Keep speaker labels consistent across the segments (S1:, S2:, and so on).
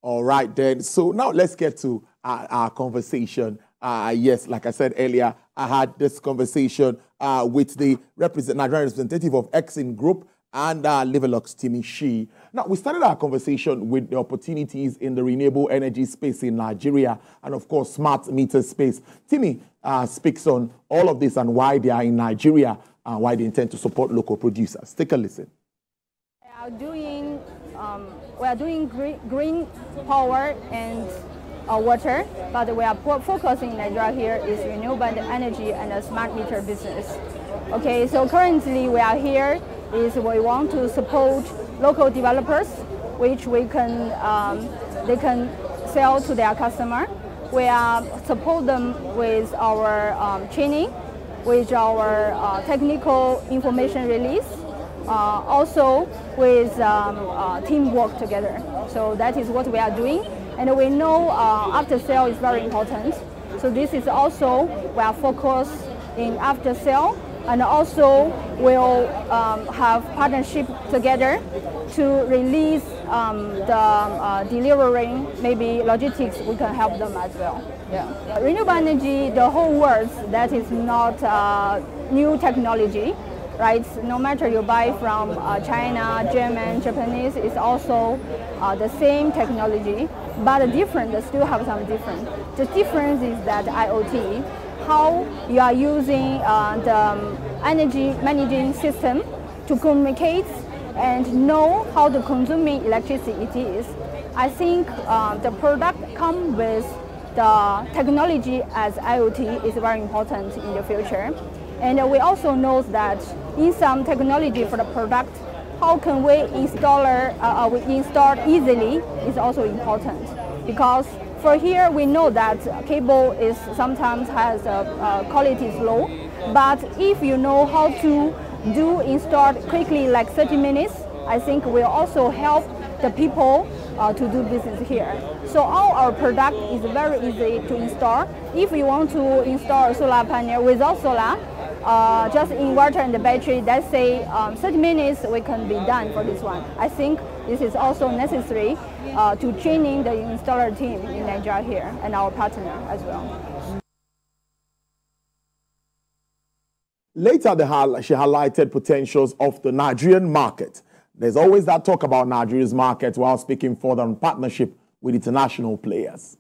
S1: All right, then. So now let's get to our conversation. Yes, like I said earlier, I had this conversation with the Nigerian representative of Exim Group and Livelux, Timmy Shi. Now, we started our conversation with the opportunities in the renewable energy space in Nigeria and, of course, smart meter space. Timmy speaks on all of this and why they are in Nigeria and why they intend to support local producers. Take a listen.
S2: We are doing green power and water, but we are focusing in Nigeria here is renewable energy and a smart meter business. Okay, so currently we are here is we want to support local developers, which we can they can sell to their customer. We support them with our training, with our technical information release, also with teamwork together. So that is what we are doing. And we know after sale is very important. So this is also we are focused in after sale, and also we'll have partnership together to release the delivering, maybe logistics, we can help them as well. Yeah. Renewable energy, the whole world, that is not new technology, right? No matter you buy from China, German, Japanese, it's also the same technology, but the difference, they still have some difference. The difference is that IoT, how you are using the energy managing system to communicate and know how the consuming electricity it is. I think the product comes with the technology as IoT is very important in the future. And we also know that in some technology for the product, how can we install easily is also important. Because for here we know that cable is sometimes has quality is low, but if you know how to install quickly, like 30 minutes, I think will also help the people to do business here. So all our product is very easy to install. If you want to install a solar panel without solar, just inverter and the battery, let's say 30 minutes we can be done for this one. I think this is also necessary to training the installer team in Nigeria here and our partner as well.
S1: Later, she highlighted potentials of the Nigerian market. There's always that talk about Nigeria's market while speaking further on partnership with international players.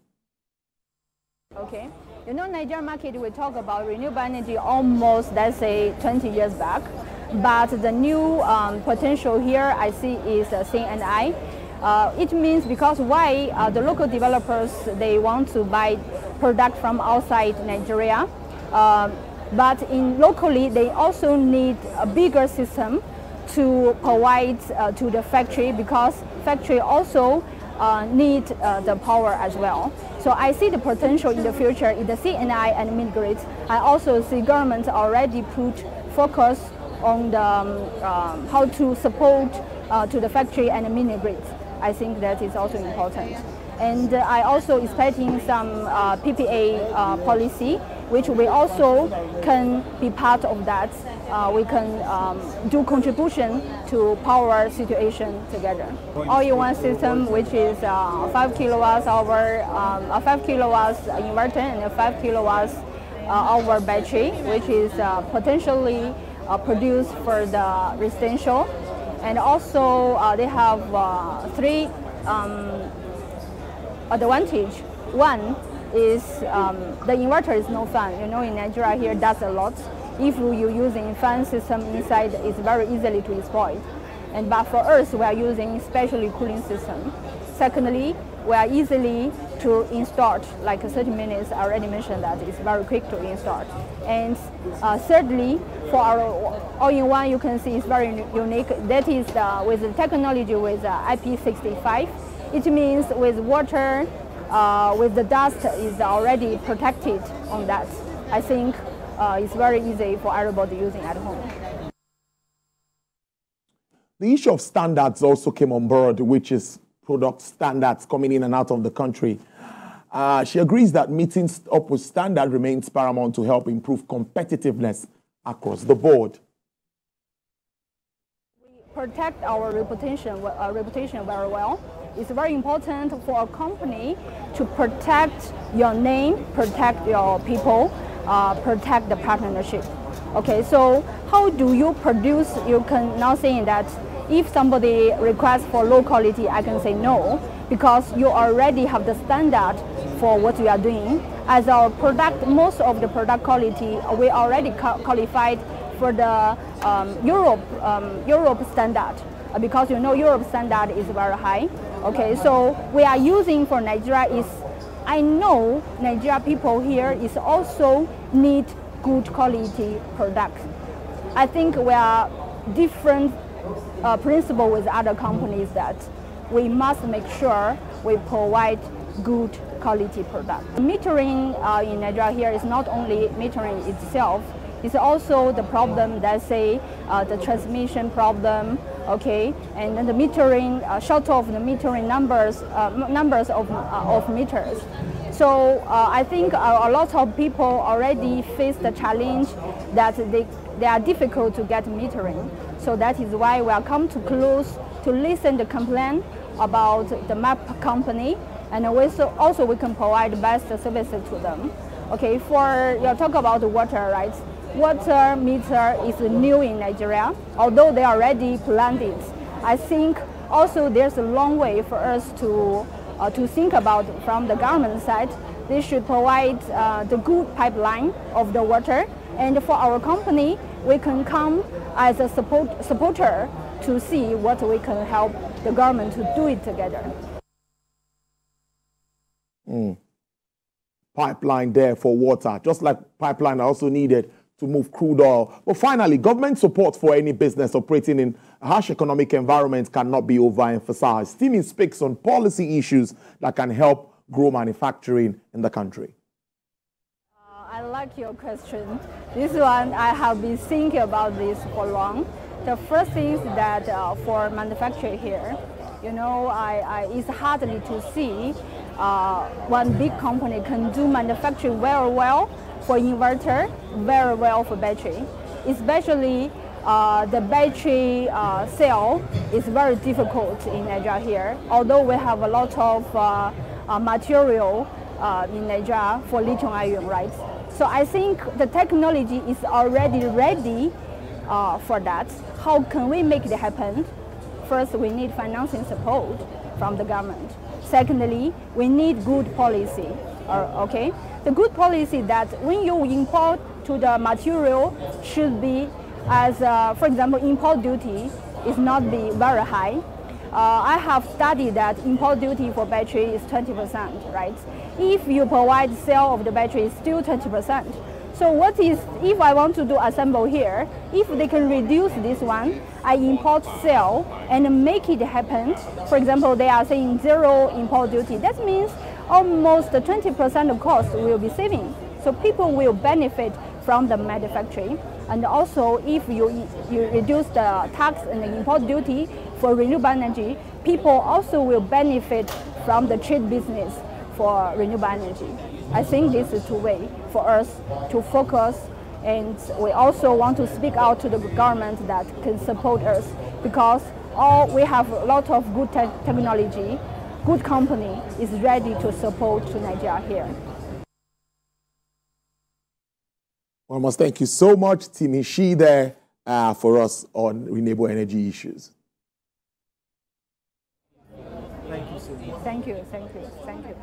S2: Okay. You know, Nigerian market, we talk about renewable energy almost, let's say, 20 years back. But the new potential here I see is CNI. It means because why the local developers, they want to buy product from outside Nigeria. But locally, they also need a bigger system to provide to the factory, because factory also need the power as well. So I see the potential in the future in the CNI and mini grids. I also see government already put focus on the how to support to the factory and the mini grids. I think that is also important. And I also expecting some PPA policy, which we also can be part of that. We can do contribution to power situation together. All-in-one system, which is 5 kilowatts hour, 5 kilowatts inverter and a 5 kilowatts hour battery, which is potentially produced for the residential. And also they have 3 advantage. One is the inverter is no fan. You know, in Nigeria here does a lot. If you're using fan system inside, it's very easily to exploit. But for us, we are using specially cooling system. Secondly, we are easily to install, like 30 minutes. I already mentioned that it's very quick to install. And thirdly, for our all-in-one, you can see it's very unique. That is with the technology with IP65. It means with water, with the dust is already protected on that. I think it's very easy for everybody using at home.
S1: The issue of standards also came on board, which is product standards coming in and out of the country. She agrees that meeting up with standard remains paramount to help improve competitiveness across the board.
S2: We protect our reputation very well. It's very important for a company to protect your name, protect your people, protect the partnership. Okay, so how do you produce? You can now say that if somebody requests for low quality, I can say no, because you already have the standard for what we are doing. As our product, most of the product quality, we already qualified for the Europe standard, because you know Europe standard is very high. Okay, so we are using for Nigeria is, I know Nigeria people here is also need good quality products. I think we are different principle with other companies that we must make sure we provide good quality product. Metering in Nigeria here is not only metering itself, it's also the problem that say the transmission problem, okay, and then the metering, short of the metering numbers of meters. So I think a lot of people already face the challenge that they are difficult to get metering. So that is why we are come to close to listen to complaint about the map company, and also we can provide best services to them. Okay, for you talk about the water, right? Water meter is new in Nigeria, although they already planned it. I think also there's a long way for us to think about from the government side. They should provide the good pipeline of the water, and for our company, we can come as a supporter to see what we can help the government to do it together.
S1: Pipeline there for water, just like pipeline are also needed to move crude oil. But finally, government support for any business operating in a harsh economic environment cannot be overemphasized. Timmy speaks on policy issues that can help grow manufacturing in the country.
S2: I like your question. This one, I have been thinking about this for long. The first thing is that for manufacturing here, you know, it's hardly to see one big company can do manufacturing very well for inverter, very well for battery. Especially the battery cell is very difficult in Nigeria here, although we have a lot of material in Nigeria for lithium ion, right? So I think the technology is already ready for that. How can we make it happen? First, we need financing support from the government. Secondly, we need good policy. Okay, the good policy that when you import to the material should be as, for example, import duty is not be very high. I have studied that import duty for battery is 20%, right? If you provide sale of the battery, it's still 20%. So what is, if I want to do assemble here, if they can reduce this one, I import sale and make it happen. For example, they are saying zero import duty. That means almost 20% of cost will be saving. So people will benefit from the manufacturing. And also, if you reduce the tax and the import duty for renewable energy, people also will benefit from the trade business for renewable energy. I think this is two ways for us to focus, and we also want to speak out to the government that can support us, because we have a lot of good technology, good company is ready to support to Nigeria here.
S1: Well, I must thank you so much, Timmy Shi, there for us on renewable energy issues.
S2: Thank you so much. Thank you.